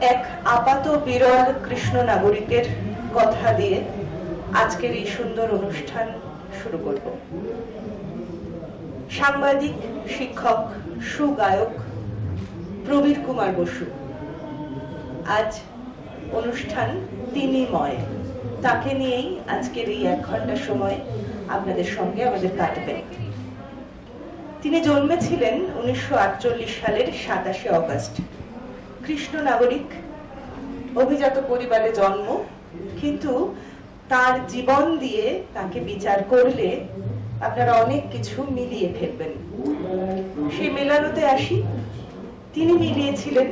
এক আপাত বিরল কৃষ্ণ নাগরিকের কথা দিয়ে আজকের এই সুন্দর অনুষ্ঠান শুরু করব। সাংবাদিক, শিক্ষক, সুগায়ক প্রবীর কুমার বসু আজ অনুষ্ঠান তিনিময়, তাকে নিয়েই আজকের এই 1 ঘন্টা সময় আপনাদের সঙ্গে আমাদের কাটবে। তিনি জন্মেছিলেন 1948 সালের 27শে অগস্ট। কৃষ্ণ নাগরিক, অভিজাত পরিবারে জন্ম, কিন্তু তার জীবন দিয়ে তাকে বিচার করলে আপনারা অনেক কিছু মিলিয়ে ফেলবেন। সেই মেলানোতে আসি। তিনি মিলিয়েছিলেন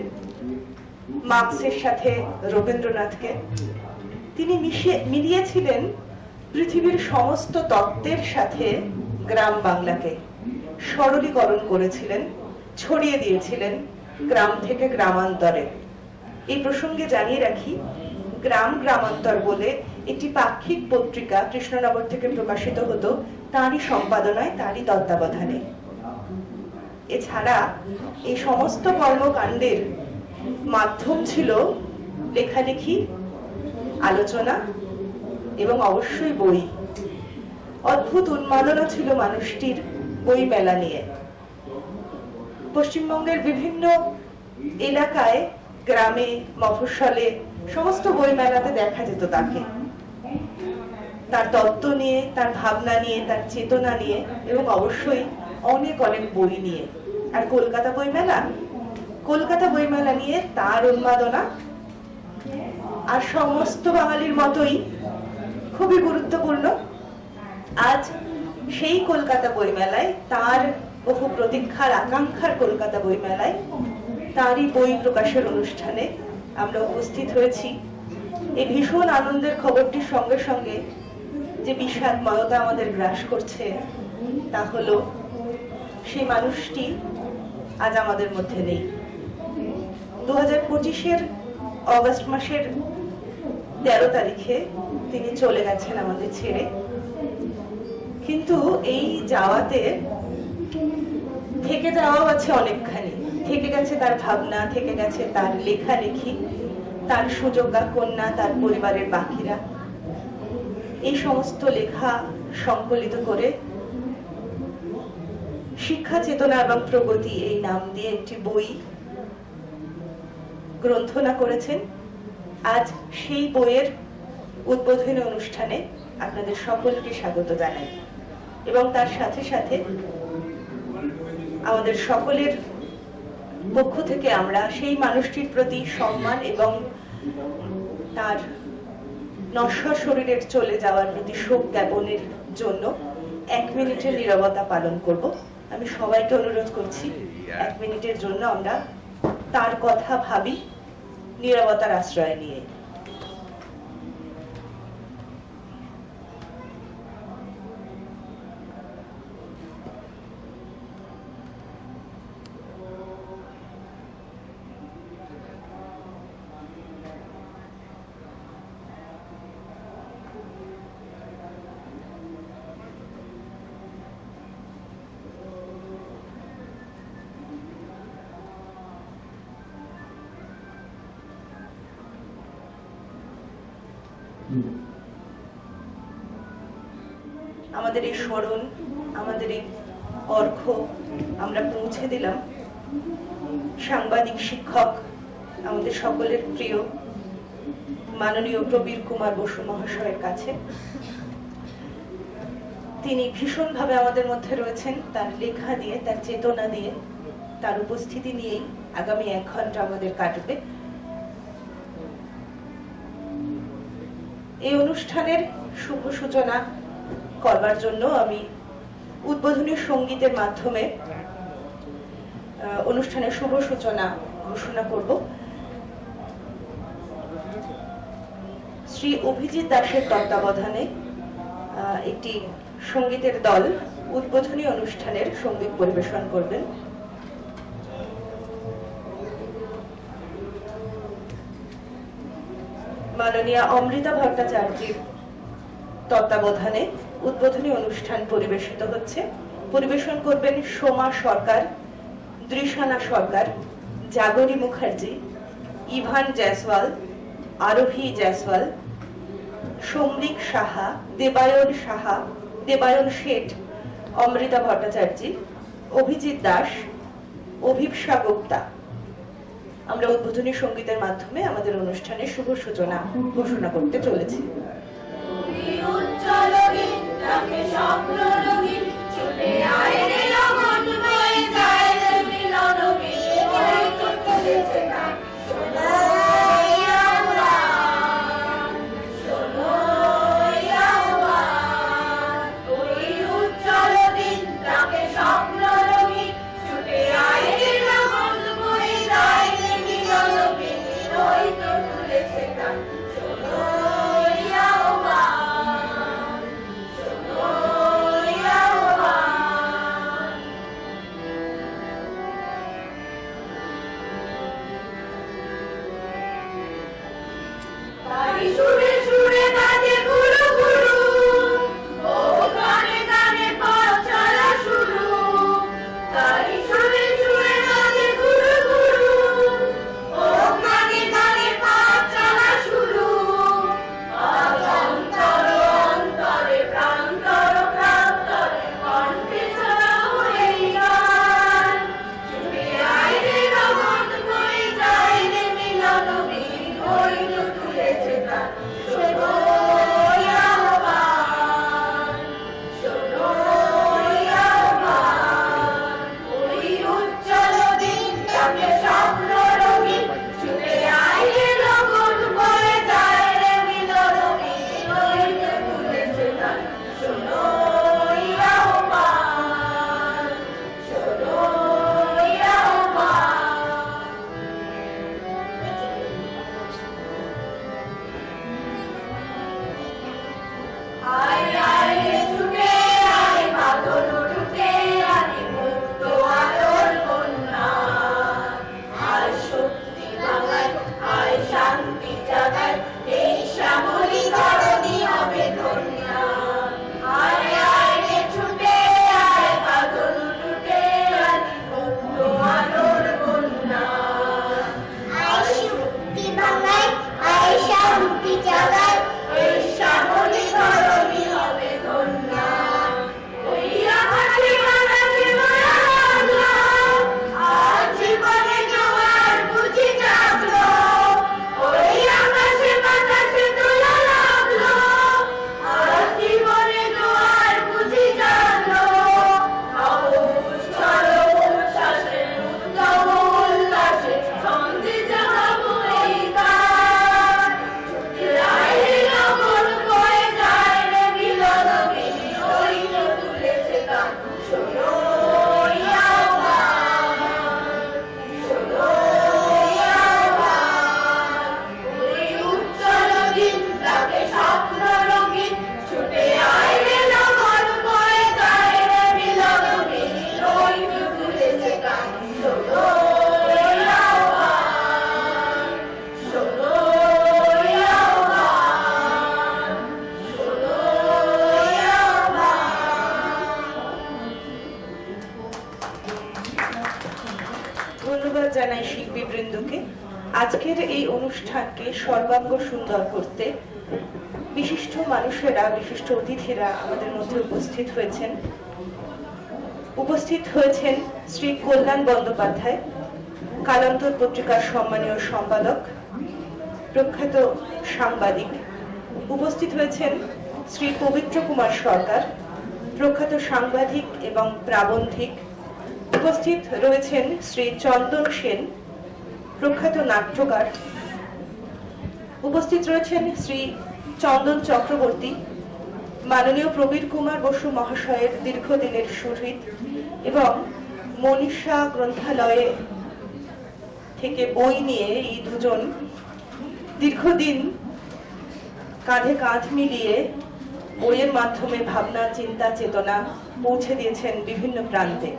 মার্কসের সাথে রবীন্দ্রনাথকে, তিনি মিলিয়েছিলেন পৃথিবীর সমস্ত তত্ত্বের সাথে গ্রাম বাংলাকে, সরলীকরণ করেছিলেন, ছড়িয়ে দিয়েছিলেন গ্রাম থেকে গ্রামান্তরে। এই প্রসঙ্গে জানিয়ে রাখি, গ্রাম গ্রামান্তর বলে একটি পাক্ষিক পত্রিকা কৃষ্ণনগর থেকে প্রকাশিত হতো, তারই সম্পাদনায়, তারই তত্ত্বাবধানে। এছাড়া এই সমস্ত কর্মকাণ্ডের মাধ্যম ছিল লেখালেখি, আলোচনা এবং অবশ্যই বই। অদ্ভুত উন্মাদনা ছিল মানুষটির বই মেলা নিয়ে। পশ্চিমবঙ্গের বিভিন্ন এলাকায়, গ্রামে, মফস্বলে সমস্ত বই মেলাতে দেখা যেত তাকে, তার তত্ত্ব নিয়ে, তার ভাবনা নিয়ে, তার চেতনা নিয়ে, এবং অবশ্যই অনেক অনেক বই নিয়ে। আর কলকাতা বইমেলা নিয়ে তার উন্মাদনা আর সমস্ত বাঙালির মতোই খুবই গুরুত্বপূর্ণ। আজ সেই কলকাতা বইমেলায়, তার বহু প্রতীক্ষার আকাঙ্ক্ষার কলকাতা বইমেলায়, তারই বই প্রকাশের অনুষ্ঠানে আমরা উপস্থিত হয়েছি। এই ভীষণ আনন্দের খবরটির সঙ্গে সঙ্গে যে বিষাদময়তা আমাদের গ্রাস করছে, তা হলো সেই মানুষটি আজ আমাদের মধ্যে নেই। 2025-এর অগস্ট মাসের 13 তারিখে তিনি চলে গেছেন আমাদের ছেড়ে। কিন্তু এই যাওয়াতে থেকে যাওয়াও আছে অনেকখানি। থেকে গেছে তার ভাবনা, থেকে গেছে তার লেখালেখি, তার সুযোগ্যা কন্যা, তার পরিবারের বাকিরা। এই সমস্ত লেখা সংকলিত করে শিক্ষা, চেতনা এবং প্রগতি এই নাম দিয়ে একটি বই গ্রন্থনা করেছেন। আজ সেই বইয়ের উদ্বোধনী অনুষ্ঠানে আপনাদের সকলকে স্বাগত জানাই, এবং তার সাথে সাথে আমাদের সকলের পক্ষ থেকে আমরা সেই মানুষটির প্রতি সম্মান এবং তার নশ্বর শরীরের চলে যাওয়ার প্রতি শোক জ্ঞাপনের জন্য 1 মিনিটের নীরবতা পালন করব। আমি সবাইকে অনুরোধ করছি, 1 মিনিটের জন্য আমরা তার কথা ভাবি, নীরবতার আশ্রয় নিয়ে। আমাদের এই স্মরণ, আমাদের এই অর্ঘ্য আমরা পৌঁছে দিলাম সাংবাদিক, শিক্ষক, আমাদের সকলের প্রিয় মাননীয় প্রবীর কুমার বসু মহাশয়ের কাছে। তিনি ভীষণভাবে আমাদের মধ্যে রয়েছেন, তার লেখা দিয়ে, তার চেতনা দিয়ে, তার উপস্থিতি নিয়েই আগামী 1 ঘন্টা আমাদের কাটবে। এই অনুষ্ঠানের শুভ সূচনা করবার জন্য আমি উদ্বোধনী সঙ্গীতের মাধ্যমে অনুষ্ঠানের শুভ সূচনা ঘোষণা করব। শ্রী অভিজিৎ দাসের তত্ত্বাবধানে একটি সঙ্গীতের দল উদ্বোধনী অনুষ্ঠানের সঙ্গীত পরিবেশন করবেন। মাননীয়া অমৃতা ভট্টাচার্যের তত্ত্বাবধানে উদ্বোধনী অনুষ্ঠান পরিবেশিত হচ্ছে। পরিবেশন করবেন সোমা সরকার, দৃশানা সরকার, জাগরী মুখার্জি, ইভান জয়সওয়াল, আরোহী জয়সওয়াল, সমরিক সাহা, দেবায়ন শেঠ, অমৃতা ভট্টাচার্য, অভিজিৎ দাস, অভিপ্সা গুপ্তা। আমরা উদ্বোধনী সঙ্গীতের মাধ্যমে আমাদের অনুষ্ঠানের শুভ সূচনা ঘোষণা করতে চলেছি। ধন্যবাদ জানাই শিল্পীবৃন্দকে। আজকের এই অনুষ্ঠানকে সর্বাঙ্গ সুন্দর করতে বিশিষ্ট মানুষেরা, বিশিষ্ট অতিথিরা আমাদের মধ্যে উপস্থিত হয়েছেন শ্রী কল্যাণ বন্দ্যোপাধ্যায়, কালান্তর পত্রিকার সম্মানীয় সম্পাদক, প্রখ্যাত সাংবাদিক। উপস্থিত হয়েছেন শ্রী পবিত্র কুমার সরকার, প্রখ্যাত সাংবাদিক এবং প্রাবন্ধিক। উপস্থিত রয়েছেন শ্রী চন্দন সেন, প্রখ্যাত নাট্যকার। উপস্থিত রয়েছেন শ্রী চন্দন চক্রবর্তী, মাননীয় প্রবীর কুমার বসু মহাশয়ের দীর্ঘদিনের সুহৃদ এবং মনীষা গ্রন্থালয়ে থেকে বই নিয়ে এই দুজন দীর্ঘদিন কাঁধে কাঁধ মিলিয়ে বইয়ের মাধ্যমে ভাবনা, চিন্তা, চেতনা পৌঁছে দিয়েছেন বিভিন্ন প্রান্তে।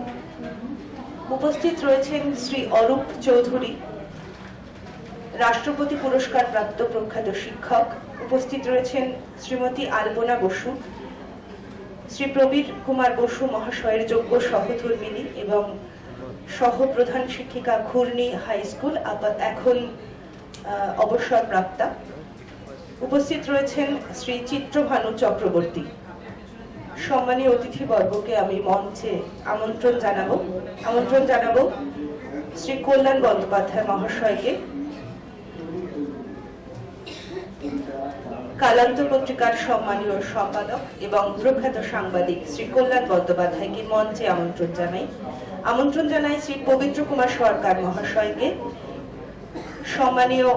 উপস্থিত রয়েছেন শ্রী অরূপ চৌধুরী, রাষ্ট্রপতি পুরস্কার প্রাপ্ত প্রখ্যাত শিক্ষক। উপস্থিত রয়েছেন শ্রীমতী আলপনা বসু, শ্রী প্রবীর কুমার বসু মহাশয়ের যোগ্য সহধর্মিনী এবং সহ প্রধান শিক্ষিকা, ঘূর্ণি হাই স্কুল, এখন অবসরপ্রাপ্তা। উপস্থিত রয়েছেন শ্রী চিত্রভানু চক্রবর্তী। সম্মানীয় অতিথিবর্গকে আমি মঞ্চে আমন্ত্রণ জানাবো শ্রী কল্যাণ বন্দ্যোপাধ্যায় মহাশয়কে, কালান্ত পত্রিকার সম্মানীয় সম্পাদক এবং প্রখ্যাত সাংবাদিক শ্রী কল্যাণ বন্দ্যোপাধ্যায়কে মঞ্চে আমন্ত্রণ জানাই শ্রী পবিত্র কুমার সরকার মহাশয়কে, সম্মানীয়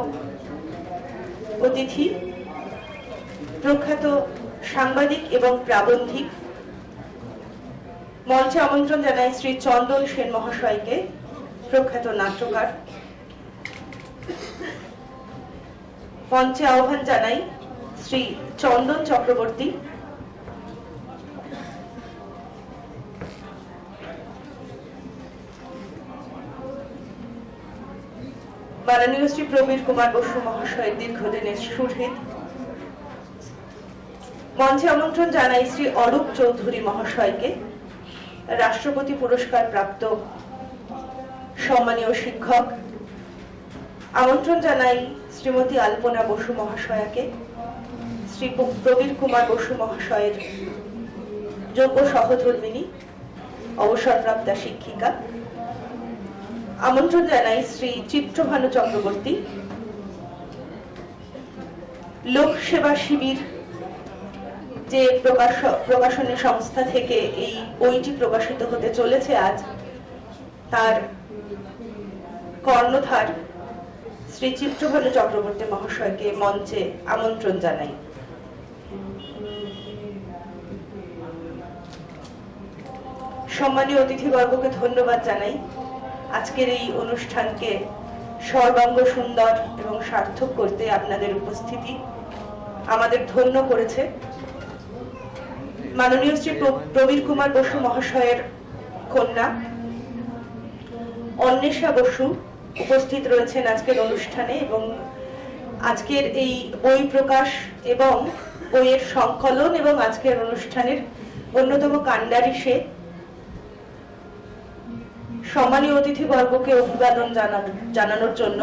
অতিথি প্রখ্যাত সাংবাদিক এবং প্রাবন্ধিক। মঞ্চে আমন্ত্রণ জানাই শ্রী চন্দন সেন মহাশয়কে, প্রখ্যাত নাট্যকার। মঞ্চে আহ্বান জানাই শ্রী চন্দন চক্রবর্তী, মাননীয় শ্রী প্রবীর কুমার বসু মহাশয়ের দীর্ঘদিনের সুহৃদ। মঞ্চে আমন্ত্রণ জানাই শ্রী অরূপ চৌধুরী মহাশয়কে, রাষ্ট্রপতি পুরস্কার প্রাপ্ত সম্মানীয় শিক্ষক। আমন্ত্রণ জানাই শ্রীমতী আলপনা বসু মহাশয়াকে, শ্রী প্রবীর কুমার বসু মহাশয়ের যোগ্য সহধর্মিনী, অবসরপ্রাপ্তা শিক্ষিকা। আমন্ত্রণ জানাই শ্রী চিত্রভানু চক্রবর্তী, লোক সেবা শিবির যে প্রকাশনী সংস্থা থেকে এই বইটি প্রকাশিত হতে চলেছে আজ, তার কর্ণধার শ্রী চিত্রভানু চক্রবর্তী মহাশয়কে মঞ্চে আমন্ত্রণ জানাই। সম্মানীয় অতিথিবর্গকে ধন্যবাদ জানাই। আজকের এই অনুষ্ঠানকে সর্বাঙ্গ সুন্দর এবং সার্থক করতে আপনাদের উপস্থিতি আমাদের ধন্য করেছে। মাননীয় শ্রী প্রবীর কুমার বসু মহাশয়ের কন্যা অন্বেষা বসু উপস্থিত রয়েছেন আজকের অনুষ্ঠানে, এবং আজকের এই বই প্রকাশ এবং বইয়ের সংকলন এবং আজকের অনুষ্ঠানের অন্যতম কাণ্ডারী সে। সম্মানীয় অতিথিবর্গকে অভিবাদন জানানোর জন্য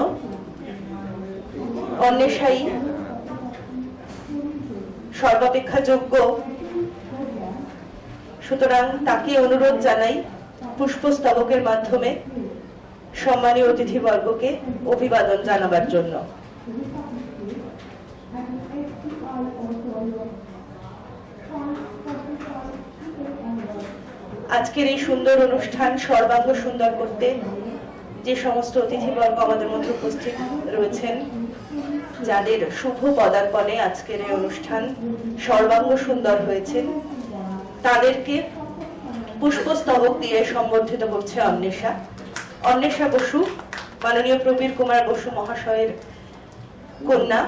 অন্বেষাই সর্বাপেক্ষা যোগ্য, সুতরাং তাকে অনুরোধ জানাই পুষ্পস্তবকের মাধ্যমে সম্মানীয় অতিথিবর্গকে অভিবাদন জানাবার জন্য। আজকের এই সুন্দর অনুষ্ঠান সর্বাঙ্গ সুন্দর করতে যে সমস্ত অতিথিবর্গ আমাদের মধ্যে উপস্থিত রয়েছেন, যাদের শুভ পদার্পণে আজকের এই অনুষ্ঠান সর্বাঙ্গ সুন্দর হয়েছে, তাদেরকে পুষ্পস্তবক দিয়ে সম্বর্ধিত করছে অন্বেষা বসু, মাননীয় প্রবীর কুমার বসু মহাশয়ের কন্যা।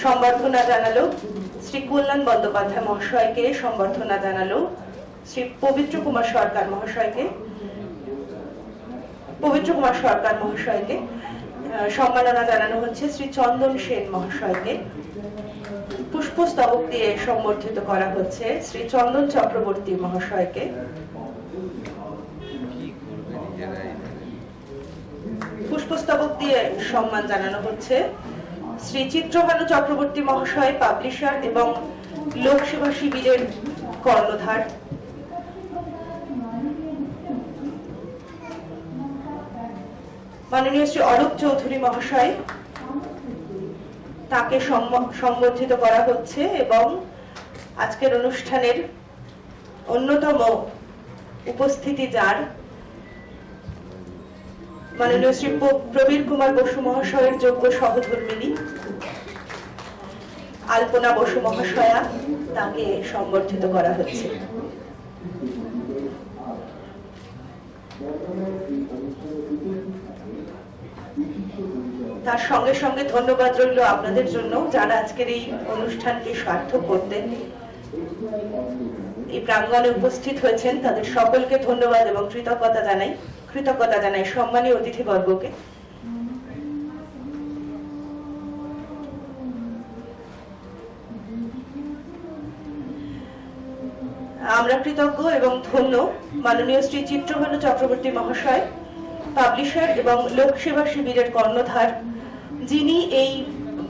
সম্বর্ধনা জানালো শ্রী কল্যাণ বন্দ্যোপাধ্যায় মহাশয়কে, সম্বর্ধনা জানালো শ্রী পবিত্র কুমার সরকার মহাশয়কে, সম্মাননা জানানো হচ্ছে শ্রী চন্দন সেন মহাশয়কে। পুষ্পস্তবক দিয়ে সম্বর্ধিত করা হচ্ছে শ্রী চন্দন চক্রবর্তী মহাশয়কে। পুষ্পস্তবক দিয়ে সম্মান জানানো হচ্ছে শ্রী চিত্রভানু চক্রবর্তী মহাশয়, পাবলিশার এবং লোকসেবা শিবিরের কর্ণধার। মাননীয় শ্রী অরূপ চৌধুরী মহাশয়, তাকে সম্বর্ধিত করা হচ্ছে, এবং আজকের অনুষ্ঠানের অন্যতম উপস্থিতি যার, মাননীয় শ্রী প্রবীর কুমার বসু মহাশয়ের যোগ্য সহধর্মিনী আলপনা বসু মহাশয়া, তাকে সম্বর্ধিত করা হচ্ছে। তার সঙ্গে সঙ্গে ধন্যবাদ রইল আপনাদের জন্য, যারা আজকের এই অনুষ্ঠানকে সার্থক করতে এই প্রাঙ্গণে উপস্থিত হয়েছেন। তাদের সকলকে ধন্যবাদ এবং কৃতজ্ঞতা জানাই সম্মানীয় অতিথিবর্গকে। আমরা কৃতজ্ঞ এবং ধন্য মাননীয় শ্রী চিত্রভানু চক্রবর্তী মহাশয়, পাবলিশার এবং লোকসেবা শিবিরের কর্ণধার যিনি এই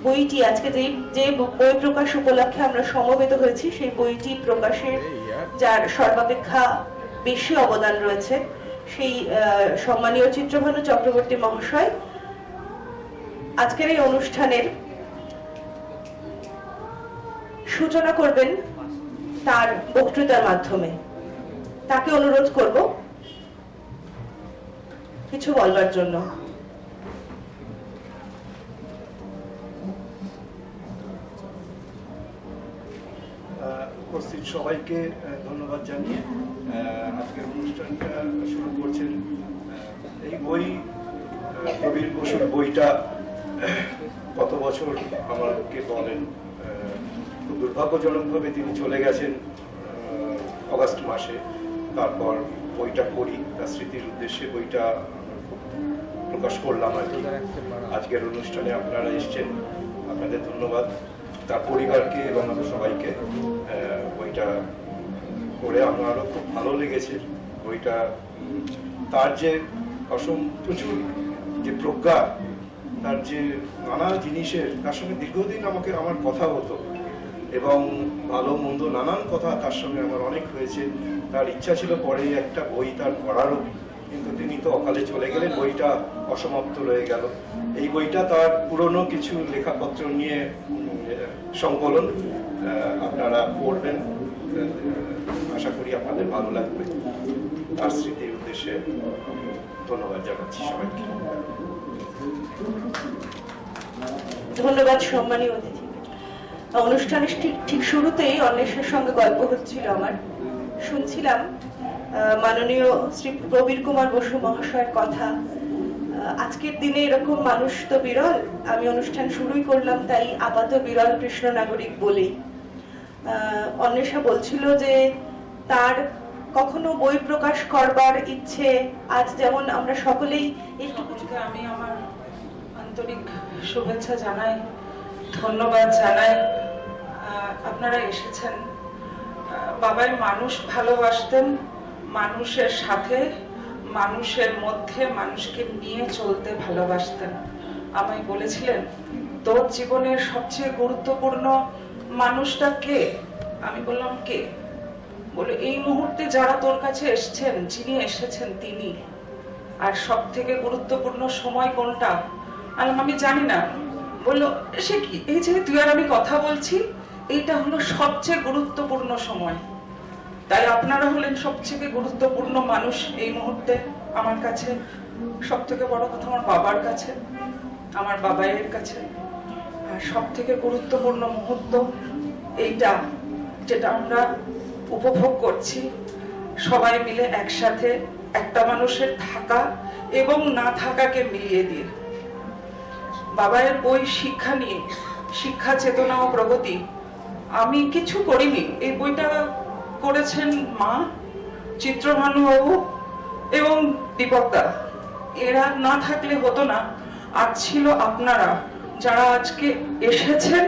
বইটি আজকে যে বই প্রকাশ উপলক্ষে আমরা সমবেত হয়েছি, সেই বইটি প্রকাশের যার সর্বাপেক্ষা বেশি অবদান রয়েছে, সেই সম্মানীয় চিত্রভানু চক্রবর্তী মহাশয় আজকের এই অনুষ্ঠানের সূচনা করবেন তার বক্তৃতার মাধ্যমে। তাকে অনুরোধ করব কিছু বলবার জন্য। উপস্থিত সবাইকে ধন্যবাদ জানিয়ে আজকের অনুষ্ঠানটা শুরু করছেন। এই বই প্রবীর বসুর বইটা কত বছর আমাকে বলেন, খুব দুর্ভাগ্যজনকভাবে তিনি চলে গেছেন অগাস্ট মাসে। তারপর বইটা পড়ি, তার স্মৃতির উদ্দেশ্যে বইটা প্রকাশ করলাম আর কি। আজকের অনুষ্ঠানে আপনারা এসছেন, আপনাদের ধন্যবাদ। তার পরিবারকে এবং আমাদের সবাইকে বইটা পড়ে আমারও খুব ভালো লেগেছে। বইটা তার যে প্রচুর যে প্রজ্ঞা, তার যে নানা জিনিসের, তার সঙ্গে দীর্ঘদিন আমার কথা হতো এবং ভালো মন্দ নানান কথা তার সঙ্গে আমার অনেক হয়েছে। তার ইচ্ছা ছিল পরে একটা বই তার পড়ারও, কিন্তু তিনি তো অকালে চলে গেলেন, বইটা অসমাপ্ত রয়ে গেল। এই বইটা তার পুরনো কিছু লেখাপত্র নিয়ে সংকলন, আপনারা পড়বেন, আশা করি আপনাদের ভালো লাগবে। তার স্মৃতির উদ্দেশ্যে ধন্যবাদ জানাচ্ছি সবাইকে। ধন্যবাদ সম্মানীয় অতিথি। অনুষ্ঠানের ঠিক শুরুতেই অন্বেষের সঙ্গে গল্প হচ্ছিল আমার, শুনছিলাম মাননীয় শ্রী প্রবীর কুমার বসু মহাশয়ের কথা। আজকের দিনে এরকম মানুষ তো বিরল। আমি অনুষ্ঠান শুরুই করলাম তাই আপাত বিরল কৃষ্ণ নাগরিক বলেই। অন্বেষা বলছিল যে তার কখনো বই প্রকাশ করবার ইচ্ছে, আজ যেমন আমরা সকলেই সকলকে আমি আমার আন্তরিক শুভেচ্ছা জানাই, ধন্যবাদ জানাই। আপনারা এসেছেন। বাবাই মানুষ ভালোবাসতেন, মানুষের সাথে, মানুষের মধ্যে, মানুষকে নিয়ে চলতে ভালোবাসতেন। আমায় বলেছিলেন তোর জীবনের সবচেয়ে গুরুত্বপূর্ণ মানুষটা কে? আমি বললাম কে? বলে এই মুহূর্তে যারা তোর কাছে এসেছেন, যিনি এসেছেন তিনি। আর সব থেকে গুরুত্বপূর্ণ সময় কোনটা? আমি জানি না। বললো সে কি, এই যে তুই আর আমি কথা বলছি, এইটা হলো সবচেয়ে গুরুত্বপূর্ণ সময়। তাই আপনারা হলেন সবচেয়ে গুরুত্বপূর্ণ মানুষ এই মুহূর্তে আমার কাছে। সব থেকে বড় কথা আমার বাবার কাছে, আমার বাবাইয়ের কাছে। আর সব থেকে গুরুত্বপূর্ণ মুহূর্ত এইটা, যেটা আমরা উপভোগ করছি সবাই মিলে একসাথে, একটা মানুষের থাকা এবং না থাকাকে মিলিয়ে দিয়ে। বাবাইয়ের বই শিক্ষা নিয়ে, শিক্ষা চেতনা ও প্রগতি। আমি কিছু করিনি, এই বইটা করেছেন মা, চিত্রভানু বাবু এবং দীপকদা। এরা না থাকলে হতো না। আজ ছিল আপনারা, যারা আজকে এসেছেন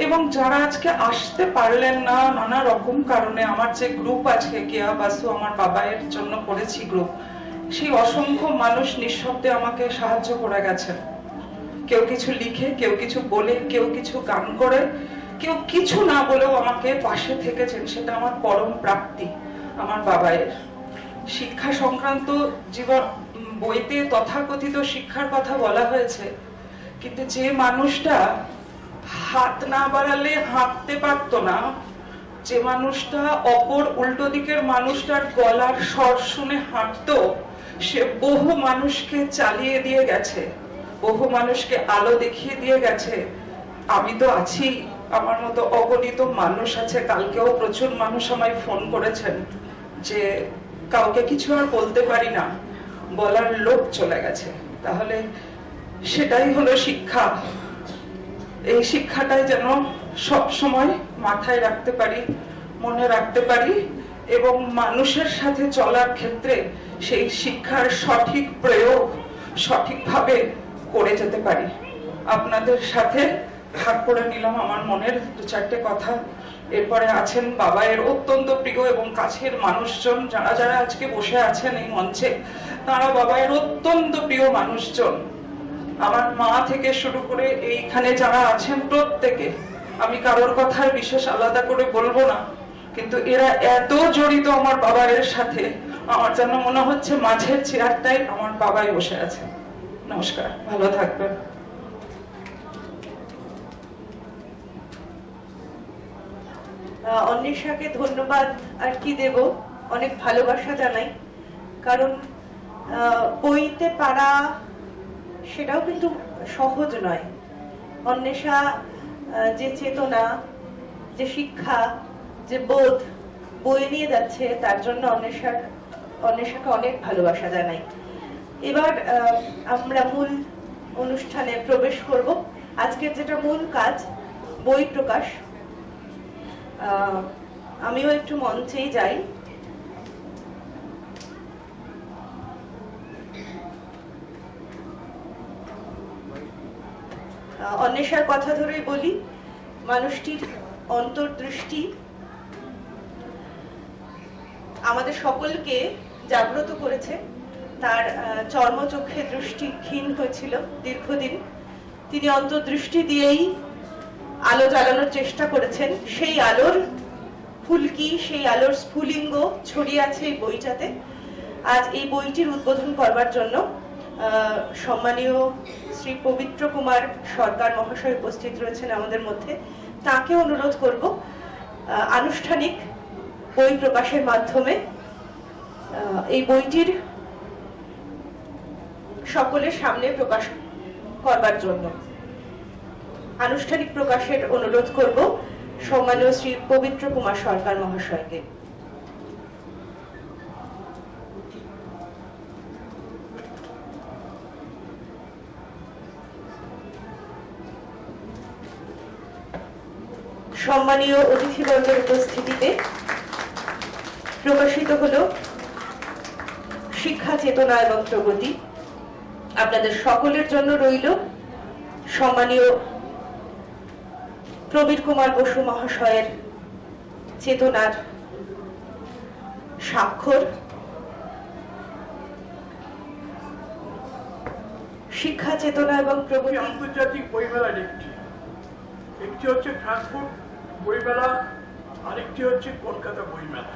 এবং যারা আজকে আসতে পারলেন না নানা রকম কারণে। আমার যে গ্রুপ আজকে কেয়া বাসু আমার বাবাইয়ের জন্য করেছি গ্রুপ, সেই অসংখ্য মানুষ নিঃশব্দে আমাকে সাহায্য করে গেছেন। কেউ কিছু লিখে, কেউ কিছু বলে, কেউ কিছু গান করে, কেউ কিছু না বলেও আমাকে পাশে থেকেছেন। সেটা আমার পরম প্রাপ্তি আমার বাবাইয়ের। শিক্ষা সংক্রান্ত জীবন বইতে তথাকথিত শিক্ষার কথা বলা হয়েছে, কিন্তু যে মানুষটা হাত না বাড়ালে হাঁটতে পারতো না, যে মানুষটা অপর উল্টো দিকের মানুষটার গলার স্বর শুনে হাঁটতো, সে বহু মানুষকে চালিয়ে দিয়ে গেছে, বহু মানুষকে আলো দেখিয়ে দিয়ে গেছে। আমি তো আছি, আমার মতো অগণিত মানুষ আছে। কালকেও প্রচুর মানুষ আমায় ফোন করেছেন যে কাউকে কিছু আর বলতে পারি না, বলার লোক চলে গেছে। তাহলে সেটাই হলো শিক্ষা। এই শিক্ষাটাই যেন সব সময় মাথায় রাখতে পারি, মনে রাখতে পারি এবং মানুষের সাথে চলার ক্ষেত্রে সেই শিক্ষার সঠিক প্রয়োগ সঠিকভাবে করে যেতে পারি। আপনাদের সাথে ভাগ করে নিলাম আমার মনের দু চারটে কথা। এরপরে আছেন বাবাইয়ের অত্যন্ত প্রিয় এবং কাছের মানুষজন, যারা যারা আজকে বসে আছেন এই মঞ্চে, তারা বাবাইয়ের অত্যন্ত প্রিয় মানুষজন। আমার মা থেকে শুরু করে এইখানে যারা আছেন প্রত্যেকে, আমি কারোর কথার বিশেষ আলাদা করে বলবো না, কিন্তু এরা এত জড়িত আমার বাবার সাথে, আমার যেন মনে হচ্ছে মাঝের চেয়ারটাই আমার বাবাই বসে আছে। নমস্কার, ভালো থাকবেন। অন্বেষাকে ধন্যবাদ আর কি দেব, অনেক ভালোবাসা জানাই, কারণ বইতে পারা সেটাও কিন্তু সহজ নয়। অন্বেষা যে চেতনা, যে শিক্ষা, যে বোধ বই নিয়ে যাচ্ছে, তার জন্য অন্বেষাকে অনেক ভালোবাসা জানাই। এবার আমরা মূল অনুষ্ঠানে প্রবেশ করব। আজকের যেটা মূল কাজ, বই প্রকাশ। আমিও একটু মঞ্চেই যাই। অন্বেষার কথা ধরেই বলি, মানুষটির অন্তর্দৃষ্টি আমাদের সকলকে জাগ্রত করেছে। তার চর্মচক্ষে দৃষ্টি ক্ষীণ হয়েছিল দীর্ঘদিন, তিনি অন্তর্দৃষ্টি দিয়েই আলো জ্বালানোর চেষ্টা করেছেন। সেই আলোর ফুলকি, সেই আলোর স্ফুলিঙ্গ ছড়িয়ে আছে এই বইটাতে। আজ এই বইটির উদ্বোধন করবার জন্য সম্মানীয় শ্রী পবিত্র কুমার সরকার মহাশয় উপস্থিত রয়েছেন আমাদের মধ্যে। তাকে অনুরোধ করব আনুষ্ঠানিক বই প্রকাশের মাধ্যমে এই বইটির সকলের সামনে প্রকাশ করবার জন্য। আনুষ্ঠানিক প্রকাশের অনুরোধ করব সম্মানীয় শ্রী পবিত্র কুমার সরকার মহাশয়কে। সম্মানীয় অতিথিবর্গের উপস্থিতিতে প্রকাশিত হলো শিক্ষা চেতনা এবং প্রগতি। আপনাদের সকলের জন্য রইল সম্মানীয় প্রবীর কুমার বসু মহাশয়ের চেতনার স্বাক্ষর। শিক্ষা চেতনা এবং প্রগতি আন্তর্জাতিক বইমেলার একটি হচ্ছে ফ্রাঙ্কফুর্ট বইমেলা, আরেকটি হচ্ছে কলকাতা বইমেলা।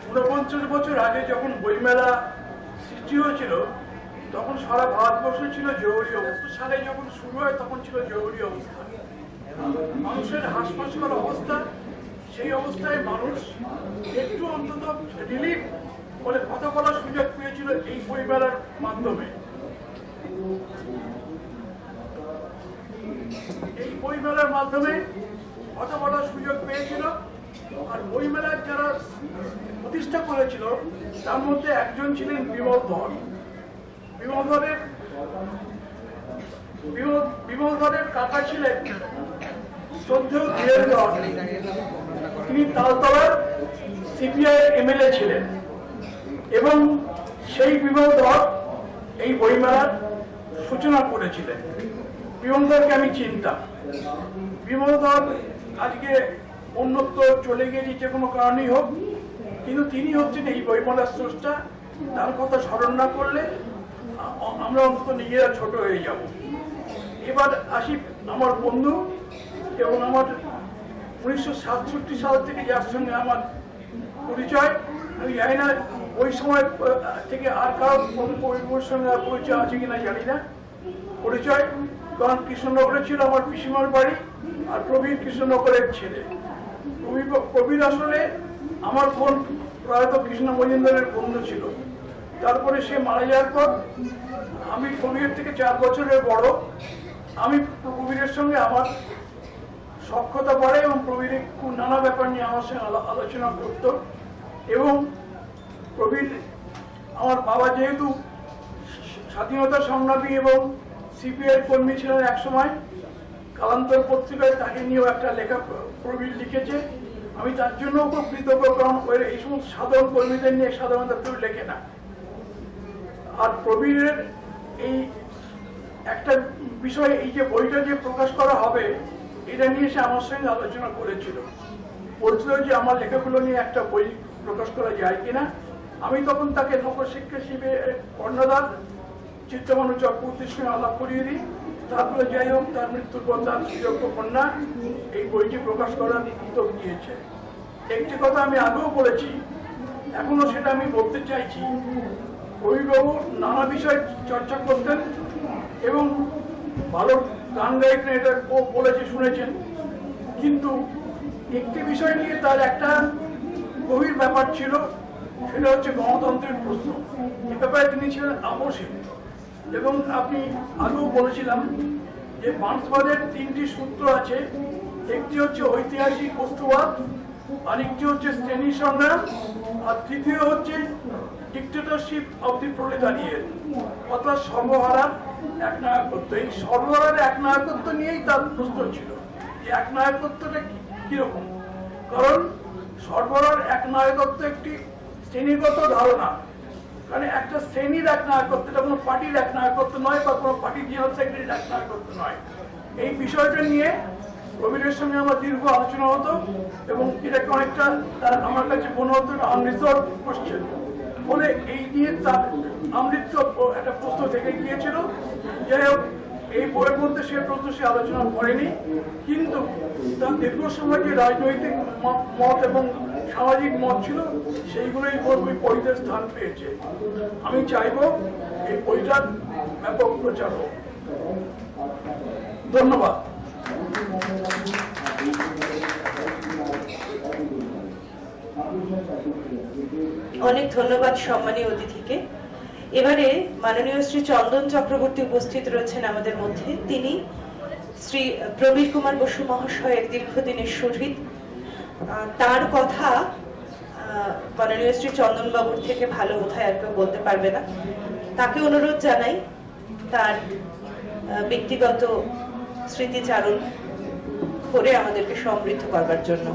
49 বছর আগে যখন বইমেলা সৃষ্টি হয়েছিল তখন সারা ভারতবর্ষে ছিল জরুরি অবস্থা। সালে যখন শুরু হয় তখন ছিল জরুরি অবস্থা, মানুষের হাসপাস করা অবস্থা। সেই অবস্থায় মানুষ একটু অন্তত রিলিফ বলে কথা বলার সুযোগ পেয়েছিল এই বইমেলার মাধ্যমে। এই বইমেলার মাধ্যমে কথা বলার সুযোগ পেয়েছিল। আর বইমেলার যারা প্রতিষ্ঠা করেছিল তার মধ্যে একজন ছিলেন বিমল ধর। বিমল ধরের কাকা ছিলেন শ্রদ্ধেয় ধীরেন ধর। তিনি তালতলার সিপিআই এমএলএ ছিলেন এবং সেই বিমল ধর এই বইমেলার সূচনা করেছিলেন। বিমল ধরকে আমি চিনতাম। বিমল ধর আজকে অন্যত্র চলে গিয়েছে যে কোনো কারণেই হোক, কিন্তু তিনি হচ্ছেন এই বইমেলার স্রষ্টা। তার কথা স্মরণ না করলে আমরা অন্তত নিজেরা ছোট হয়ে যাব। এবার আসি আমার বন্ধু এবং আমার 1967 সাল থেকে যার সঙ্গে আমার পরিচয়। আমি জানি না ওই সময় থেকে আর কারো বইয়ের সঙ্গে পরিচয় আছে কিনা জানি না। পরিচয়, কারণ কৃষ্ণনগরে ছিল আমার পিসিমার বাড়ি, আর প্রবীর কৃষ্ণনগরের ছেলে। প্রবীর আসলে আমার বোন প্রয়াত কৃষ্ণ মজুমদারের বন্ধু ছিল। তারপরে সে মারা যাওয়ার পর আমি প্রবীরের থেকে 4 বছরের বড়। আমি প্রবীরের সঙ্গে আমার সখ্যতা বাড়ে এবং প্রবীর খুব নানা ব্যাপার নিয়ে আমার সঙ্গে আলোচনা করত। এবং প্রবীর, আমার বাবা যেহেতু স্বাধীনতা সংগ্রামী এবং সিপিআই কর্মী ছিলেন এক সময়, কালান্তর পত্রিকায় তাকে নিয়েও একটা লেখা প্রবীর লিখেছে। আমি তার জন্য খুব কৃতজ্ঞ, কারণ এই সমস্ত সাধারণ কর্মীদের নিয়ে সাধারণত কেউ লেখে না। আর প্রবীরের এই একটা বিষয়, এই যে বইটা যে প্রকাশ করা হবে, এটা নিয়ে সে আমার সঙ্গে আলোচনা করেছিল। বলছিল যে আমার লেখাগুলো নিয়ে একটা বই প্রকাশ করা যায় কিনা। আমি তখন তাকে লোকশিক্ষা শিবিরের কর্ণধার চিত্তমনু চক্রবর্তীর সঙ্গে আলাপ করিয়ে দিই। তারপরে যাই হোক তার মৃত্যুর পর তার সুযোগ্য কন্যা এই বইটি প্রকাশ করার উদ্যোগ নিয়েছে। একটি কথা আমি আগেও বলেছি, এখনো সেটা আমি বলতে চাইছি। কবিবাবু নানা বিষয় চর্চা করতেন এবং ভালো গান গাইতেন, এটা বলেছে শুনেছেন, কিন্তু একটি বিষয় নিয়ে তার একটা গভীর ব্যাপার ছিল, সেটা হচ্ছে গণতন্ত্রের প্রশ্ন। এ ব্যাপারে তিনি ছিলেন আপোষহীন। এবং আপনি আগেও বলেছিলাম যে মার্ক্সবাদের 3টি সূত্র আছে, একটি হচ্ছে ঐতিহাসিক বস্তুবাদ, আরেকটি হচ্ছে শ্রেণী সংগ্রাম, আর তৃতীয় হচ্ছে ডিক্টেটরশিপ অব দি প্রোলেটারিয়েট, অর্থাৎ সর্বহারার একনায়কত্ব। এই সর্বহারার একনায়কত্ব নিয়েই তার প্রশ্ন ছিল যে একনায়কত্বটা কিরকম। কারণ সর্বহারার একনায়কত্ব একটি শ্রেণীগত ধারণা, কারণ একটা শ্রেণীর একনায়কত্ব, এটা কোনো পার্টির একনায়কত্ব নয় বা কোনো পার্টির জেনারেল সেক্রেটারির একনায়কত্ব নয়। এই বিষয়টা নিয়ে কবিরের সঙ্গে আমার দীর্ঘ আলোচনা হতো এবং এটাকে অনেকটা তার আমার কাছে মনে হতো আনরিজলভ কোশ্চেন। ফলে এই নিয়ে তার আমৃত্য একটা প্রশ্ন থেকে গিয়েছিল। যাই হোক, এই বইয়ের মধ্যে সে প্রশ্ন সে আলোচনা করেনি, কিন্তু তার দীর্ঘ সময় যে রাজনৈতিক মত এবং সামাজিক মত ছিল সেইগুলোই বই পড়িতে স্থান পেয়েছে। আমি চাইব এই বইটার ব্যাপক প্রচার হোক। ধন্যবাদ। অনেক ধন্যবাদ সম্মানীয় অতিথিকে। এবারে মাননীয় শ্রী চন্দন চক্রবর্তী উপস্থিত রয়েছেন আমাদের মধ্যে। তিনি শ্রী প্রবীর কুমার বসু মহাশয়ের দীর্ঘদিনের শহীদ। তার কথা মাননীয় শ্রী চন্দন বাবুর থেকে ভালো বোধহয় আর কেউ বলতে পারবে না। তাকে অনুরোধ জানাই তার ব্যক্তিগত স্মৃতিচারণ করে আমাদেরকে সমৃদ্ধ করবার জন্য।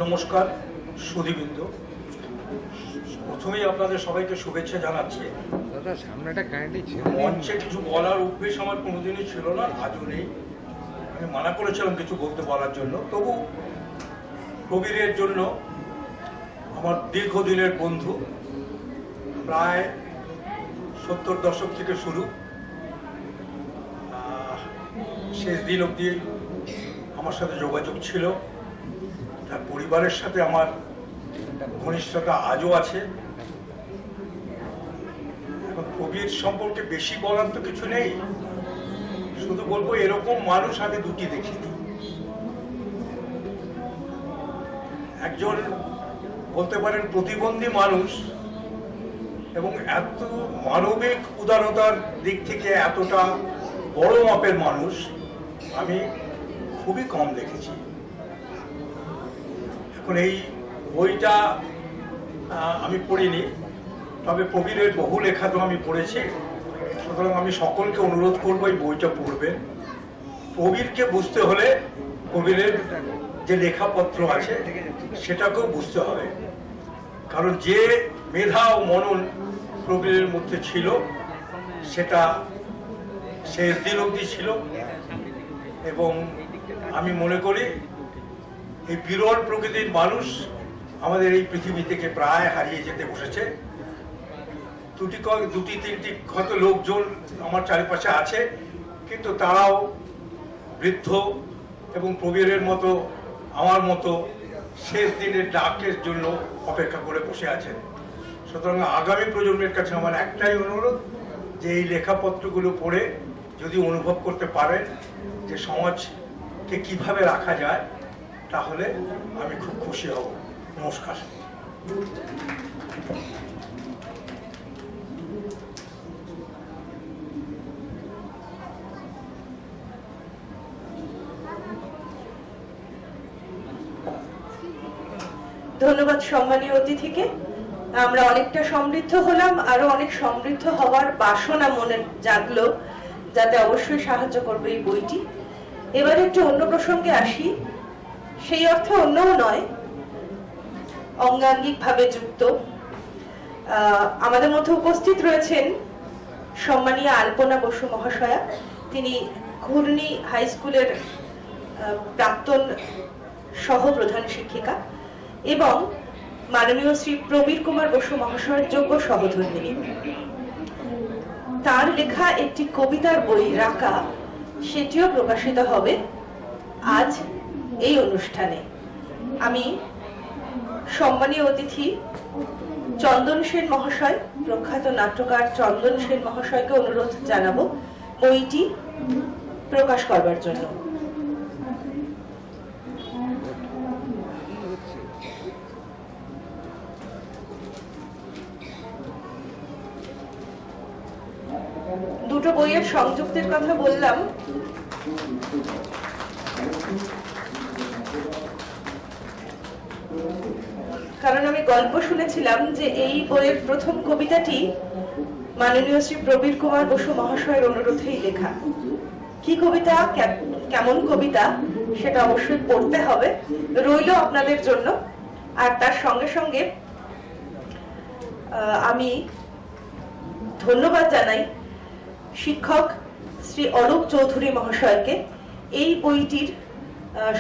নমস্কার সুধীবৃন্দ, প্রথমেই আপনাদের সবাইকে শুভেচ্ছা জানাচ্ছি। মঞ্চে কিছু বলার অভ্যেস আমার কোনোদিনই ছিল না, আজও নেই। আমি মানা করেছিলাম কিছু বলতে বলার জন্য, তবু কবিরের জন্য, আমার দীর্ঘদিনের বন্ধু, প্রায় 70 দশক থেকে শুরু, শেষ দিন অবধি আমার সাথে যোগাযোগ ছিল। তার পরিবারের সাথে আমার ঘনিষ্ঠতা আজও আছে। এখন কবির সম্পর্কে বেশি বলার তো কিছু নেই, শুধু বলবো এরকম মানুষ আমি দুটি দেখিনি। একজন বলতে পারেন প্রতিবন্ধী মানুষ এবং এত মানবিক উদারতার দিক থেকে এতটা বড় মাপের মানুষ আমি খুবই কম দেখেছি। এখন এই বইটা আমি পড়িনি, তবে কবিরের বহু লেখা তো আমি পড়েছি। সুতরাং আমি সকলকে অনুরোধ করবো এই বইটা পড়বেন। কবিরকে বুঝতে হলে কবিরের যে লেখাপত্র আছে সেটাকেও বুঝতে হবে, কারণ যে মেধা ও মনন কবিরের মধ্যে ছিল সেটা শেষ দিন অবধি ছিল। এবং আমি মনে করি এই বিরল প্রকৃতির মানুষ আমাদের এই পৃথিবী থেকে প্রায় হারিয়ে যেতে বসেছে। দুটি তিনটি হয়তো লোকজন আমার চারিপাশে আছে, কিন্তু তারাও বৃদ্ধ এবং কবিরের মতো আমার মতো শেষ দিনের ডাকের জন্য অপেক্ষা করে বসে আছেন। সুতরাং আগামী প্রজন্মের কাছে আমার একটাই অনুরোধ যে এই লেখাপত্রগুলো পড়ে যদি অনুভব করতে পারেন যে সমাজকে কিভাবে রাখা যায়, তাহলে আমি খুব খুশি হব। নমস্কার। ধন্যবাদ সম্মানীয় অতিথিকে। আমরা অনেকটা সমৃদ্ধ হলাম, আরো অনেক সমৃদ্ধ হওয়ার বাসনা মনে জাগলো, যাতে অবশ্যই সাহায্য করবে এই বইটি। এবারে একটু অন্য প্রসঙ্গে আসি, সেই অর্থে অন্যও নয়, অঙ্গাঙ্গিক ভাবে যুক্ত। আমাদের মধ্যে উপস্থিত রয়েছেন সম্মানীয় আলপনা বসু মহাশয়া। তিনি ঘূর্ণি হাই স্কুলের প্রাক্তন সহ প্রধান শিক্ষিকা এবং মাননীয় শ্রী প্রবীর কুমার বসু মহাশয়ের যোগ্য সহধর্মিণী। তার লেখা একটি কবিতার বই রাকা, সেটিও প্রকাশিত হবে আজ এই অনুষ্ঠানে। আমি সম্মানীয় অতিথি চন্দন সেন মহাশয়, প্রখ্যাত নাট্যকার চন্দন সেন মহাশয়কে অনুরোধ জানাবো বইটি প্রকাশ করবার জন্য। দুটো বইয়ের সংযুক্তির কথা বললাম। কারণ আমি গল্প শুনেছিলাম যে এই বইয়ের প্রথম কবিতাটি মাননীয় শ্রী প্রবীর কুমার বসু মহাশয়ের অনুরোধেই লেখা। কি কবিতা, কেমন কবিতা, সেটা অবশ্যই পড়তে হবে, রইল আপনাদের জন্য। আর তার সঙ্গে সঙ্গে আমি ধন্যবাদ জানাই শিক্ষক শ্রী অরূপ চৌধুরী মহাশয়কে এই বইটির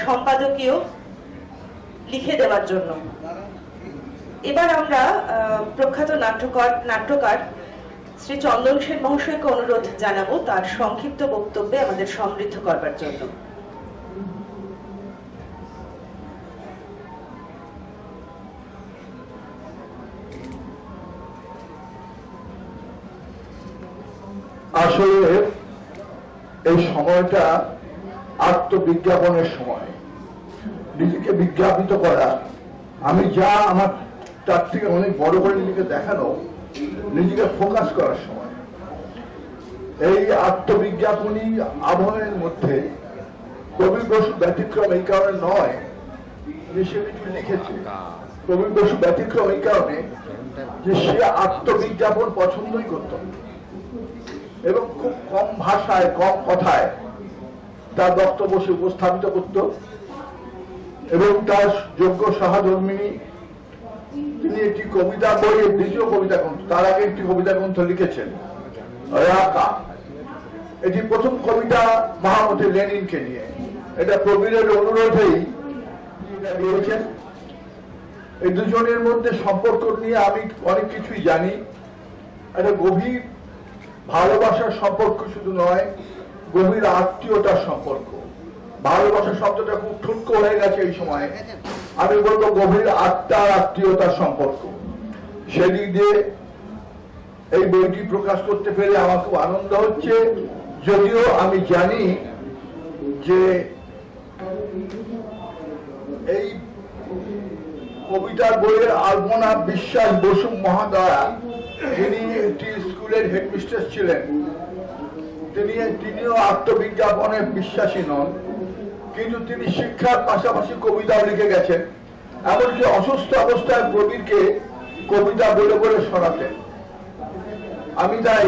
সম্পাদকীয় লিখে দেওয়ার জন্য। এবার আমরা প্রখ্যাত নাট্যকার শ্রী চন্দন সেন মহাশয়কে অনুরোধ জানাবো তার সংক্ষিপ্ত বক্তব্যে আমাদের সমৃদ্ধ করবার জন্য। আসলে এই সময়টা আত্মবিজ্ঞাপনের সময়, নিজেকে বিজ্ঞাপিত করা। আমি যা আমার তার থেকে অনেক বড় করে নিজেকে দেখানো, নিজেকে ফোকাস করার সময়। এই আত্মবিজ্ঞাপনী আবহের মধ্যে প্রবীর বসু ব্যতিক্রম এই কারণে নয় যে সে কিছু লিখেছে। প্রবীর বসু ব্যতিক্রম এই কারণে যে সে আত্মবিজ্ঞাপন পছন্দই করত এবং খুব কম ভাষায়, কম কথায় তার বক্তব্য সে উপস্থাপিত করত। এবং তার যোগ্য সহধর্মিণী, তিনি একটি কবিতা বইয়ের দ্বিতীয় কবিতা গ্রন্থ, তার আগে একটি কবিতা গ্রন্থ লিখেছেন রাকা। এটি প্রথম কবিতা মহামতি লেনিনকে নিয়ে। এটা প্রবীরের অনুরোধেই লিখেছেন। এই দুজনের মধ্যে সম্পর্ক নিয়ে আমি অনেক কিছুই জানি। একটা গভীর ভালোবাসার সম্পর্ক শুধু নয়, গভীর আত্মীয়তার সম্পর্ক। ভালোবাসা শব্দটা খুব ঠুনকো হয়ে গেছে এই সময়। আমি বলবো গভীর আত্মার আত্মীয়তার সম্পর্ক। সেদিক দিয়ে এই বইটি প্রকাশ করতে পেরে আমার খুব আনন্দ হচ্ছে। যদিও আমি জানি যে এই কবিতার বইয়ের আলপনা বিশ্বাস বসু মহাদয়া, যিনি একটি স্কুলের হেডমিস্ট্রেস ছিলেন, তিনিও আত্মবিজ্ঞাপনে বিশ্বাসী নন, কিন্তু তিনি শিক্ষার পাশাপাশি কবিতাও লিখে গেছেন। এমনকি অসুস্থ অবস্থায় প্রবীরকে কবিতা বলে বলে শোনাতেন। আমি তাই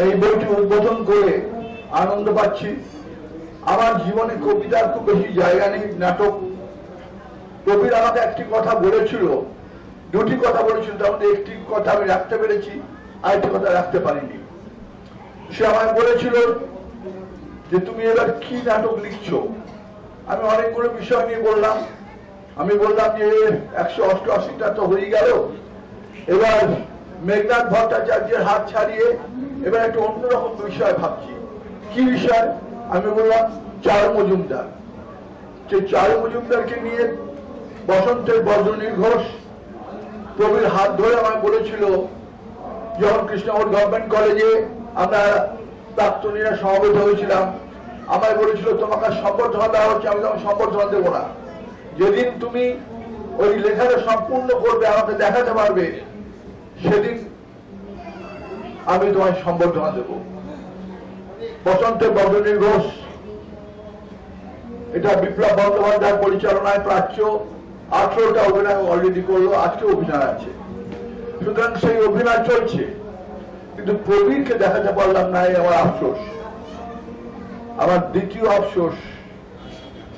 এই বইটি উদ্বোধন করে আনন্দ পাচ্ছি। আমার জীবনে কবিতার খুব বেশি জায়গা নেই, নাটক। প্রবীর আমাকে একটি কথা বলেছিল, দুটি কথা বলেছিল, তার মধ্যে একটি কথা আমি রাখতে পেরেছি, আরেকটি কথা রাখতে পারিনি। সে আমায় বলেছিল যে তুমি এবার কি নাটক লিখছো। আমি অনেকগুলো বিষয় নিয়ে বললাম। আমি বললাম যে 188টা তো হয়ে গেল, এবার মেঘনাথ ভট্টাচার্যের হাত ছাড়িয়ে এবার একটা অন্যরকম বিষয় ভাবছি। কি বিষয়? আমি বললাম চারু মজুমদার। যে চারু মজুমদারকে নিয়ে বসন্তের বর্জনী ঘোষ প্রবীর হাত ধরে আমায় বলেছিল, যখন কৃষ্ণগড় গভর্নমেন্ট কলেজে আমরা প্রাক্তনীরা সমবেত হয়েছিলাম, আমায় বলেছিল তোমাকে সম্বর্ধনা দেওয়া হচ্ছে, আমি তখন সম্বর্ধনা দেবো না। যেদিন তুমি ওই লেখাটা সম্পূর্ণ করবে, আমাকে দেখাতে পারবে, সেদিন আমি তোমায় সম্বর্ধনা দেব। বসন্তের বর্জনী ঘোষ, এটা বিপ্লব বন্দ্যোপাধ্যায় পরিচালনায় প্রাচ্য 18টা অভিনয় অলরেডি করলো, আজকে অভিনয় আছে। সুতরাং সেই অভিনয় চলছে, কিন্তু প্রবীরকে দেখাতে পারলাম না, এই আমার আফসোস। আমার দ্বিতীয় আফসোস,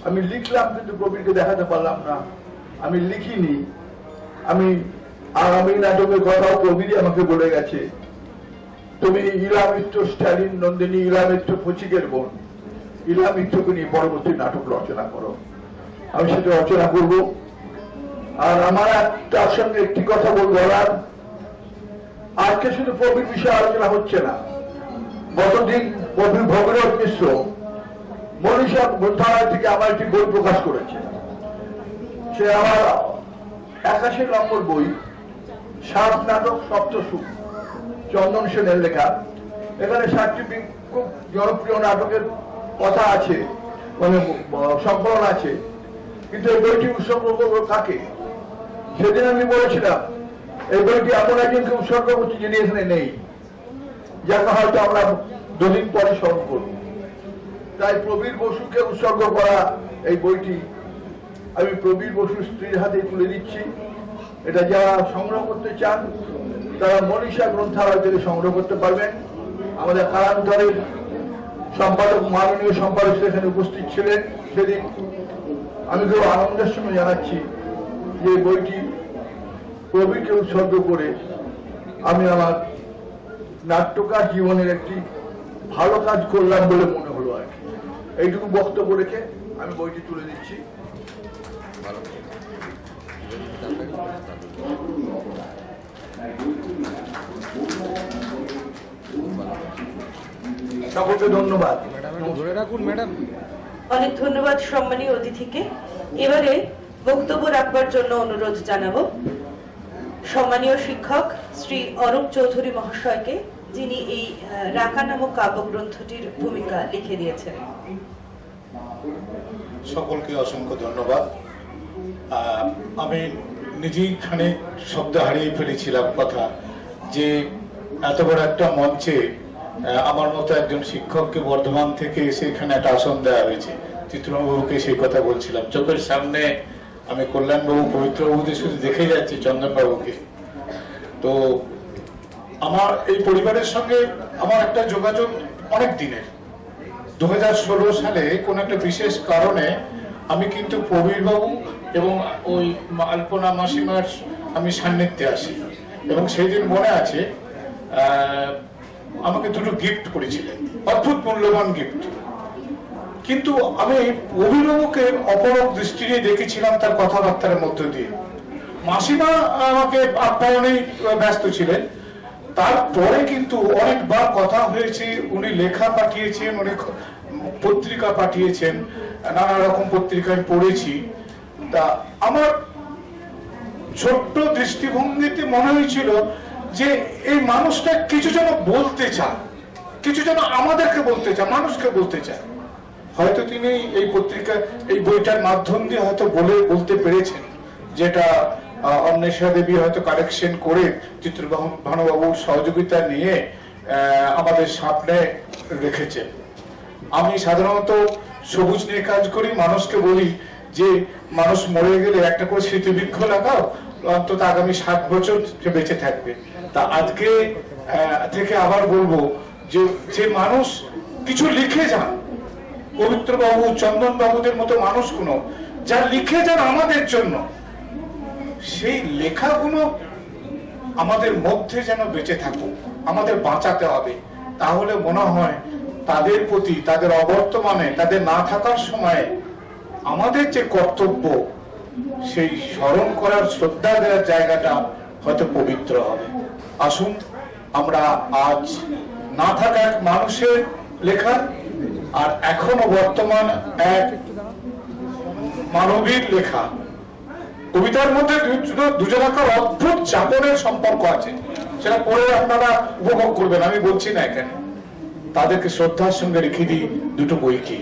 আমি লিখলাম কিন্তু প্রবীরকে দেখাতে পারলাম না। আমি লিখিনি। আমি আগামী নাটকের কথাও প্রবীরই আমাকে বলে গেছে, তুমি ইলা মিত্র স্ট্যালিন নন্দিনী, ইলা মিত্র ফচিকের বোন, ইলা মিত্রকে নিয়ে পরবর্তী নাটক রচনা করো। আমি সেটা রচনা করব। আর আমার তার সঙ্গে একটি কথা বলার, আজকে শুধু প্রবীর বিষয়ে আলোচনা হচ্ছে না। গতদিন প্রবীর ভগীরথ মিশ্র মনীষা গ্রন্থালয় থেকে আমার একটি বই প্রকাশ করেছে। সে আমার 81 নম্বর বই, সাত নাটক সপ্তসুখ, চন্দন সেনের লেখা। এখানে 7টি খুব জনপ্রিয় নাটকের কথা আছে, মানে সংকলন আছে। কিন্তু এই বইটি উৎসর্গ করবো কাকে? সেদিন আমি বলেছিলাম এই বইটি এমন একজনকে উৎসর্গ করছি যিনি এখানে নেই, যাকে হয়তো আমরা দুদিন পরে স্মরণ করব। তাই প্রবীর বসুকে উৎসর্গ করা এই বইটি আমি প্রবীর বসুর স্ত্রীর হাতে তুলে দিচ্ছি। এটা যারা সংগ্রহ করতে চান তারা মনীষা গ্রন্থালয় থেকে সংগ্রহ করতে পারবেন। আমাদের কালান্তরের সম্পাদক, মাননীয় সম্পাদক সেখানে উপস্থিত ছিলেন সেদিন। আমি খুব আনন্দের সঙ্গে জানাচ্ছি যে বইটি প্রবীরকে উৎসর্গ করে আমি আমার নাট্যকার জীবনের একটি ভালো কাজ করলাম বলে মনে হলো আর কি। এইটুকু বক্তব্য রেখে আমি বইটি তুলে দিচ্ছি। সকলকে ধন্যবাদ। অনেক ধন্যবাদ সম্মানীয় অতিথিকে। এবারে বক্তব্য রাখবার জন্য অনুরোধ জানাবো সম্মানীয় শিক্ষক শ্রী অরূপ চৌধুরী মহাশয়কে, যিনি এই রাকা নামক কাব্যগ্রন্থটির ভূমিকা লিখে দিয়েছেন। সকলকে অসংখ্য ধন্যবাদ। আমি নিজেই খানিক শব্দ হারিয়ে ফেলেছিলাম কথা, যে এত বড় একটা মঞ্চে আমার মতো একজন শিক্ষককে বর্ধমান থেকে এসে এখানে একটা আসন দেওয়া হয়েছে। চিত্রবাবুকে সেই কথা বলছিলাম, চোখের সামনে আমি কল্যাণবাবু, পবিত্রবাবুদের শুধু দেখে যাচ্ছি, চন্দনবাবুকে। তো আমার এই পরিবারের সঙ্গে আমার একটা যোগাযোগ অনেক দিনের। 2016 সালে কোন একটা বিশেষ কারণে আমি কিন্তু প্রবীরবাবু এবং ওই আলপনা মাসিমার আমি সান্নিধ্যে আসি, এবং সেই দিন মনে আছে আমাকে দুটো গিফট করেছিলেন, অদ্ভুত মূল্যবান গিফট। কিন্তু আমি প্রবীরবাবুকে অপরক দৃষ্টি দিয়ে দেখেছিলাম তার কথাবার্তার মধ্য দিয়ে। মাসিমা আমাকে আপ্যায়নেই ব্যস্ত ছিলেন। তারপরে কিন্তু অনেকবার কথা হয়েছে, উনি লেখা পাঠিয়েছেন, অনেক পত্রিকা পাঠিয়েছেন, নানা রকম পত্রিকায় পড়েছি। তা আমার ছোট্ট দৃষ্টিভঙ্গিতে মনে হয়েছিল যে এই মানুষটা কিছু যেন বলতে চায়, কিছু যেন আমাদেরকে বলতে চায়, মানুষকে বলতে চায়। হয়তো তিনি এই পত্রিকা, এই বইটার মাধ্যম দিয়ে হয়তো বলতে পেরেছেন, যেটা অন্বেষা দেবী হয়তো কারেকশন করে চিত্রভানুবাবুর সহযোগিতা নিয়ে আমাদের সামনে রেখেছেন। আমি সাধারণত সবুজ নিয়ে কাজ করি, মানুষকে বলি যে মানুষ মরে গেলে একটা করে স্মৃতিবৃক্ষ লাগাও, অন্তত আগামী 7 বছর বেঁচে থাকবে। তা আজকে থেকে আবার বলবো যে মানুষ কিছু লিখে যান, পবিত্রবাবু, চন্দনবাবুদের মতো মানুষগুলো যা লিখে যান আমাদের জন্য, সেই লেখাগুলো আমাদের মধ্যে যেন বেঁচে থাকুক, আমাদের বাঁচাতে হবে। তাহলে মনে হয় তাদের প্রতি, তাদের অবর্তমানে, তাদের না থাকার সময়ে আমাদের যে কর্তব্য, সেই স্মরণ করার, শ্রদ্ধা দেওয়ার জায়গাটা হয়তো পবিত্র হবে। আসুন আমরা আজ না থাকা এক মানুষের লেখা আর এখনো বর্তমান এক মানবীর লেখা, কবিতার মধ্যে দুজনাকার অদ্ভুত চাপনের সম্পর্ক আছে, সেটা পরে আপনারা উপভোগ করবেন, আমি বলছি না এখানে। তাদেরকে শ্রদ্ধার সঙ্গে রেখে দিই দুটো বইকে,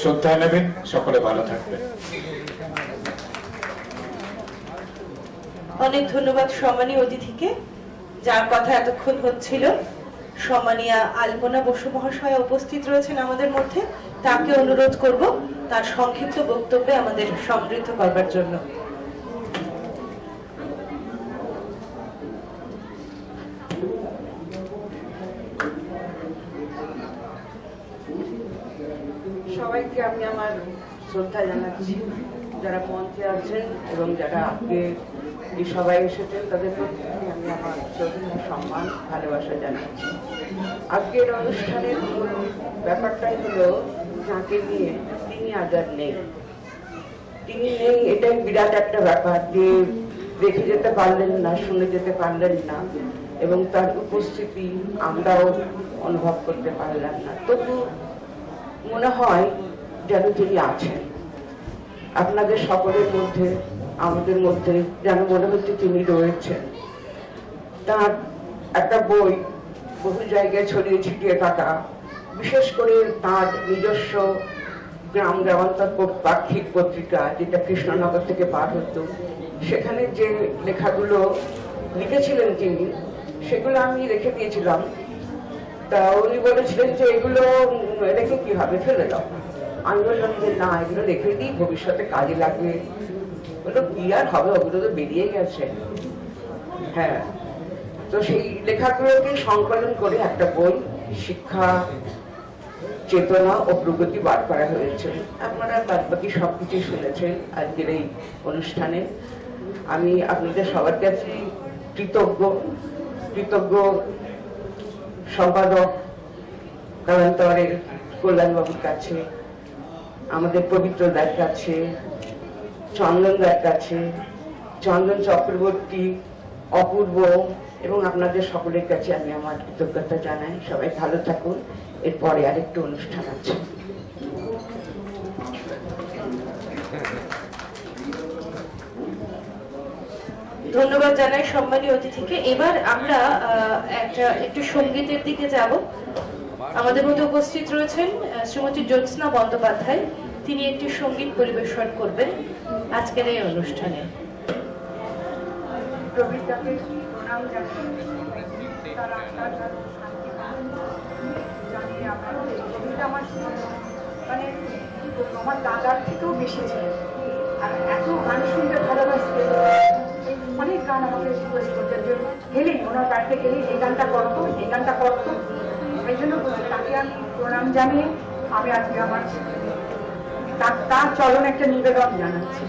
শ্রদ্ধা নেবেন, সকলে ভালো থাকবেন। অনেক ধন্যবাদ সম্মানীয় অতিথিকে, যার কথা এতক্ষণ হচ্ছিল। সম্মানীয়া আলপনা বসু মহাশয় উপস্থিত রয়েছেন আমাদের মধ্যে, তাকে অনুরোধ করব তার সংক্ষিপ্ত বক্তব্যে আমাদের সমৃদ্ধ করবার জন্য। সবাইকে আমি আমার শ্রদ্ধা জানাচ্ছি, যারা মঞ্চে আছেন এবং যারা আজকে এই সবাই এসেছেন, তাদের প্রতি আমি আমার শ্রদ্ধা, সম্মান, ভালোবাসা জানাচ্ছি। আজকের অনুষ্ঠানের ব্যাপারটাই হলো যাকে নিয়ে তিনি আজ আর নেই। তিনি নেই, এটাই বিরাট একটা ব্যাপার যে দেখে যেতে পারলেন না, শুনে যেতে পারলেন না, এবং তার উপস্থিতি আমরাও অনুভব করতে পারলাম না। তবু মনে হয় যেন তিনি আছেন আপনাদের সকলের মধ্যে, আমাদের মধ্যে, যেন মনে হচ্ছে তিনি রয়েছেন। তার একটা বই বহু জায়গায় ছড়িয়ে ছিটিয়ে থাকা, বিশেষ করে তার নিজস্ব গ্রাম গ্রামান্তর পাক্ষিক পত্রিকা, যেটা কৃষ্ণনগর থেকে পার হতো, সেখানে যে লেখাগুলো লিখেছিলেন তিনি, সেগুলো আমি রেখে দিয়েছিলাম। তা উনি বলেছিলেন যে এগুলো রেখে কি হবে, ফেলে দাও। আমি বললাম যে না, এগুলো রেখে দিই, ভবিষ্যতে কাজে লাগবে। বললো কি আর হবে, ওগুলো তো বেরিয়ে গেছে। হ্যাঁ, তো সেই লেখাগুলোকে সংকলন করে একটা বই, শিক্ষা চেতনা ও প্রগতি, বার করা হয়েছে। আপনারা বাদ বাকি সবকিছু শুনেছেন আজকের এই অনুষ্ঠানে। আমি আপনাদের সবার কাছে কৃতজ্ঞ সম্পাদক কালান্তরের কল্যাণবাবুর কাছে, আমাদের পবিত্রদার কাছে, চন্দনদার কাছে, চন্দন চক্রবর্তী, অপূর্ব এবং আপনাদের সকলের কাছে আমি আমার কৃতজ্ঞতা জানাই। সবাই ভালো থাকুন। এরপরে আরেকটু অনুষ্ঠান আছে। ধন্যবাদ জানাই সম্মানীয় অতিথিকে। এবার আমরা একটু সঙ্গীতের দিকে যাব। আমাদের মধ্যে উপস্থিত রয়েছেন শ্রীমতী জ্যোৎস্না বন্দ্যোপাধ্যায়। তিনি একটি সঙ্গীত পরিবেশন করবেন আজকের এই অনুষ্ঠানে। প্রবীরদাকে প্রণাম জানাই, তার আত্মার শান্তি জানিয়ে আমার কবিতা আমার মানে আমার দাদার থেকেও বেশি ছিল। আর এত গান শুনতে ভালোবাসতে, অনেক গান আমাকে রিকোয়েস্ট করতে, যে গেলেই ওনার বাড়িতে গেলেই এই গানটা করতো, এই গানটা করতো। এই জন্য বলছি তাকে আমি প্রণাম জানিয়ে আমি আজকে আমার তার চরণ একটা নিবেদন জানাচ্ছি।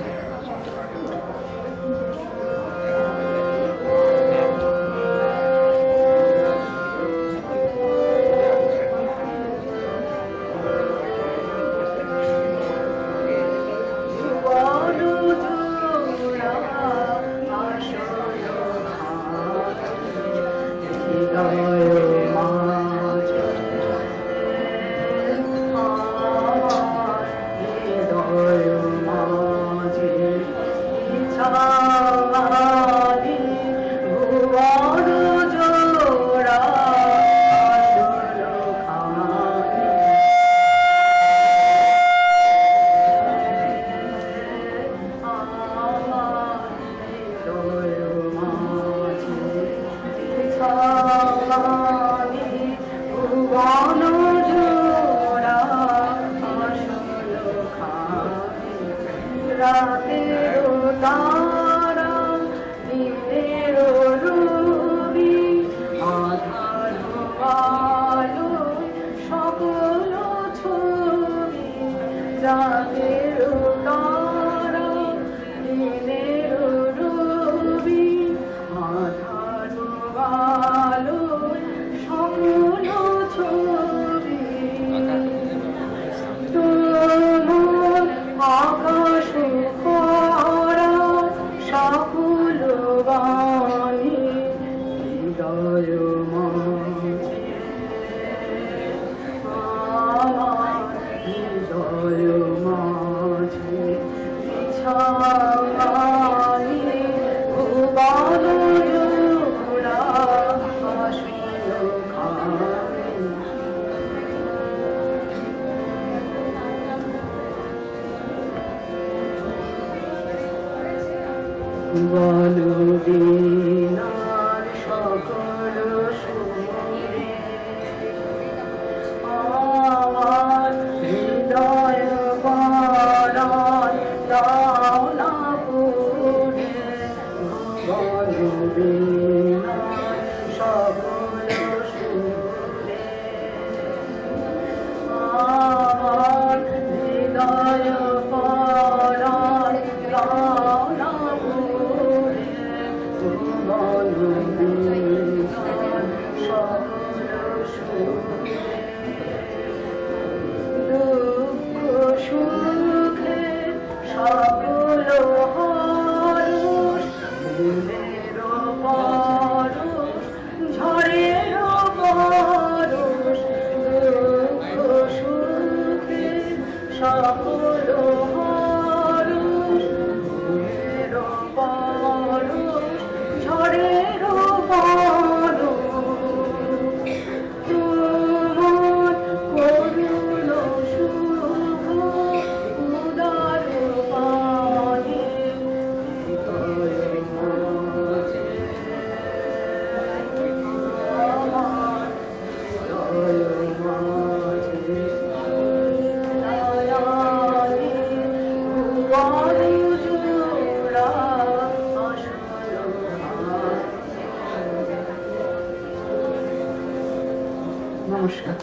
নমস্কার।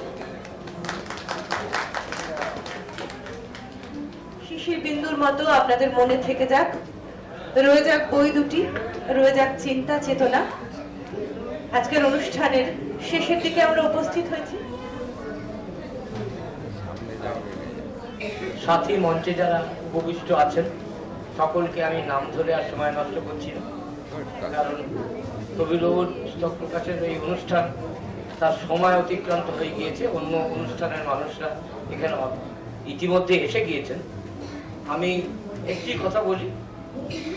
শিশির বিন্দুর মতো আপনাদের মনে থেকে যাক, রয়ে যাক বই দুটি, রয়ে যাক চিন্তা চেতনা। আজকের অনুষ্ঠানের শেষের দিকে আমরা উপস্থিত হয়েছি। সাথী মঞ্চে যারা উপবিষ্ট আছেন সকলকে আমি নাম ধরে আর সময় নষ্ট করছি না, কারণ প্রবীরবাবুর পুস্তক প্রকাশের এই অনুষ্ঠান তার সময় অতিক্রান্ত হয়ে গিয়েছে। অন্য অনুষ্ঠানের মানুষরা এখানে ইতিমধ্যে এসে গিয়েছেন। আমি একটি কথা বলি,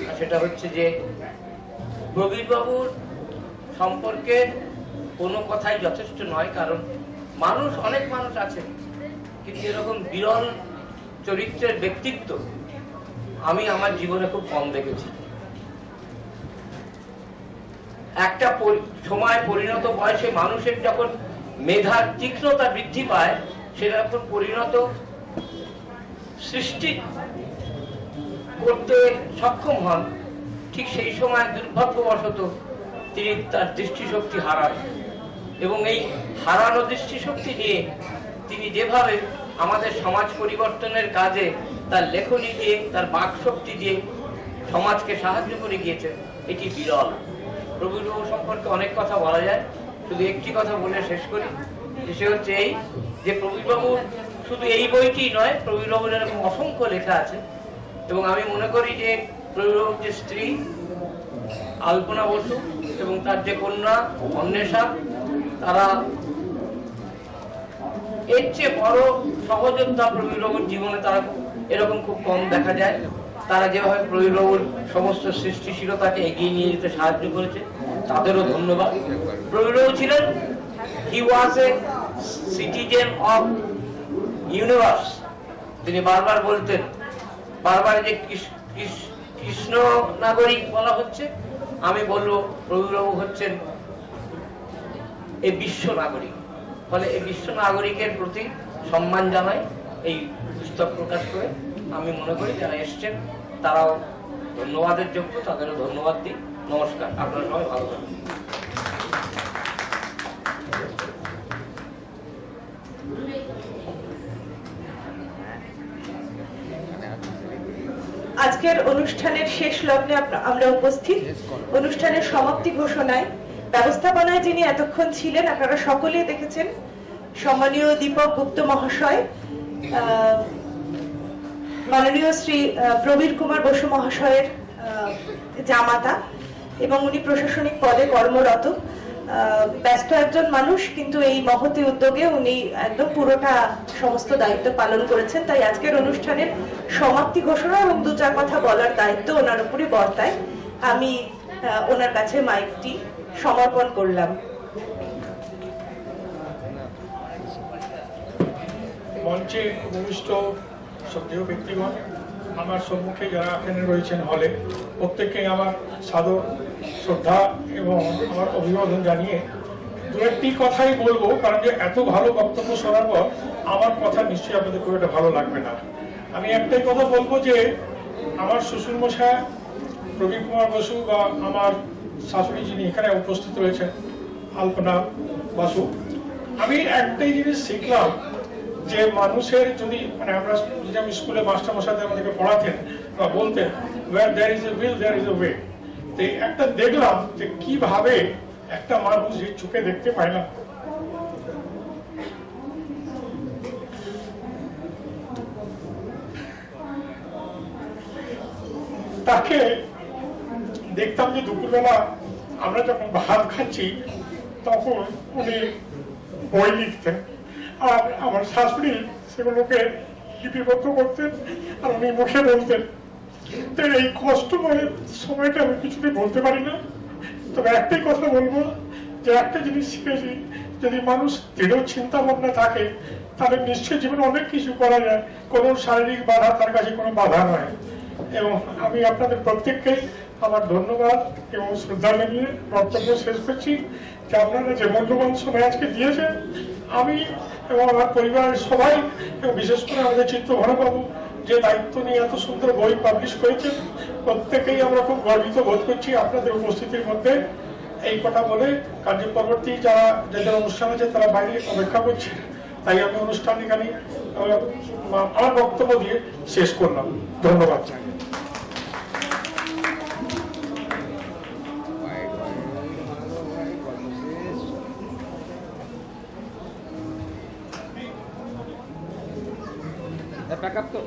আর সেটা হচ্ছে যে প্রবীরবাবুর সম্পর্কে কোনো কথাই যথেষ্ট নয়, কারণ মানুষ অনেক মানুষ আছে, কিন্তু এরকম বিরল চরিত্রের ব্যক্তিত্ব আমি আমার জীবনে খুব কম দেখেছি। একটা সময় পরিণত বয়সে মানুষের যখন মেধার তীক্ষ্ণতা বৃদ্ধি পায়, সেটা যখন পরিণত সৃষ্টি করতে সক্ষম হন, ঠিক সেই সময় দুর্ভাগ্যবশত তিনি তার দৃষ্টিশক্তি হারান। এবং এই হারানো দৃষ্টিশক্তি নিয়ে তিনি যেভাবে আমাদের সমাজ পরিবর্তনের কাজে তার লেখনী দিয়ে, তার বাকশক্তি দিয়ে সমাজকে সাহায্য করে গিয়েছেন, এটি বিরল। প্রবীরবাবু সম্পর্কে অনেক কথা বলা যায়, শুধু একটি কথা বলে শেষ করি, সে হচ্ছে এই যে প্রবীরবাবুর শুধু এই বইটি নয়, প্রবীরবাবুর এরকম অসংখ্য লেখা আছে। এবং আমি মনে করি যে প্রবীরবাবুর যে স্ত্রী আলপনা বসু এবং তার যে কন্যা অন্বেষা, তারা এর চেয়ে বড় সহযোদ্ধা প্রবীরবাবুর জীবনে তারা এরকম খুব কম দেখা যায়। তারা যেভাবে প্রবীরবাবুর সমস্ত সৃষ্টিশীলতাকে এগিয়ে নিয়ে যেতে সাহায্য করেছে, তাদেরও ধন্যবাদ। প্রবীরবাবু ছিলেন, হি ওয়াজ এ সিটিজেন অফ ইউনিভার্স। তিনি বারবার বলতেন, বারবার যে কৃষ্ণ নাগরিক বলা হচ্ছে, আমি বলবো প্রবীরবাবু হচ্ছেন এই বিশ্ব নাগরিক। ফলে এই বিশ্ব নাগরিকের প্রতি সম্মান জানাই এই পুস্তক প্রকাশ করে। আমি মনে করি যারা এসছেন তারাও ধন্যবাদের যোগ্য, তাদেরও ধন্যবাদ দিই। নমস্কার, আপনারা সবাই ভালো থাকবেন। আজকের অনুষ্ঠানের শেষ লগ্নে আমরা উপস্থিত। অনুষ্ঠানের সমাপ্তি ঘোষণায় ব্যবস্থাপনায় যিনি এতক্ষণ ছিলেন আপনারা সকলেই দেখেছেন, সম্মানীয় দীপক গুপ্ত মহাশয়, মাননীয় শ্রী প্রবীর কুমার বসু মহাশয়ের জামাতা, এবং উনি প্রশাসনিক পদে কর্মরত। ব্যস্ত একজন মানুষ, কিন্তু এই মহতি উদ্যোগে উনি একদম পুরোটা সমস্ত দায়িত্ব পালন করেছেন। তাই আজকের অনুষ্ঠানের সমাপ্তি ঘোষণা এবং দু চার কথা বলার দায়িত্ব ওনার উপরে বর্তায়। আমি ওনার কাছে মাইকটি সমর্পণ করলাম। মঞ্চে উপবিষ্ট শ্রদ্ধেয় ব্যক্তিগণ, আমার সম্মুখে যারা এখানে রয়েছেন হলে, প্রত্যেককে আমার সাদর শ্রদ্ধা এবং আমার অভিবাদন জানিয়ে দু একটি কথাই বলবো, কারণ যে এত ভালো বক্তব্য শোনার পর আমার কথা নিশ্চয়ই আপনাদের খুব একটা ভালো লাগবে না। আমি একটাই কথা বলবো যে আমার শ্বশুরমশাই প্রবীর কুমার বসু বা আমার শাশুড়ি যিনি এখানে উপস্থিত রয়েছেন আলপনা বসু, আমি একটাই জিনিস শিখলাম যে মানুষের যদি আমরা আমি স্কুলে মাস্টারমশাইদের আমাদেরকে পড়াতেন বা বলতেন where there is a will there is a way, তো একটা দেখলাম যে কিভাবে একটা মানুষ যে চোখে দেখতে পায় না, তাকে দেখতাম যে দুপুরবেলা আমরা যখন ভাত খাচ্ছি তখন উনি বই লিখতেন, আর আমার শাশুড়ি সেগুলোকে লিপিবদ্ধ করতেন আর উনি মুখে বলতেন। তো এই কষ্টময় সময়টা আমি কিছুতেই বলতে পারি না, তবে একটাই কথা বলবো যে একটা জিনিস শিখেছি, যদি মানুষ দৃঢ় চিন্তা ভাবনা থাকে তাহলে নিশ্চয়ই জীবনে অনেক কিছু করা যায়, কোনো শারীরিক বাধা তার কাছে কোনো বাধা নয়। এবং আমি আপনাদের প্রত্যেককে আমার ধন্যবাদ এবং শ্রদ্ধা জানিয়ে বক্তব্য শেষ করছি যে আপনারা যে মূল্যবান সময় আজকে দিয়েছেন, আমি এবং আমার পরিবারের সবাই এবং বিশেষ করে আমাদের চিত্তঘনবাবু যে দায়িত্ব নিয়ে এত সুন্দর বই পাবলিশ করেছেন, প্রত্যেকেই আমরা খুব গর্বিত বোধ করছি আপনাদের উপস্থিতির মধ্যে। এই কথা বলে কার্য পরবর্তী যাদের অনুষ্ঠান আছে তারা বাইরে অপেক্ষা করছে, তাই আমি অনুষ্ঠান এখানে আমার বক্তব্য দিয়ে শেষ করলাম। ধন্যবাদ জানাই। ব্যাকআপ তো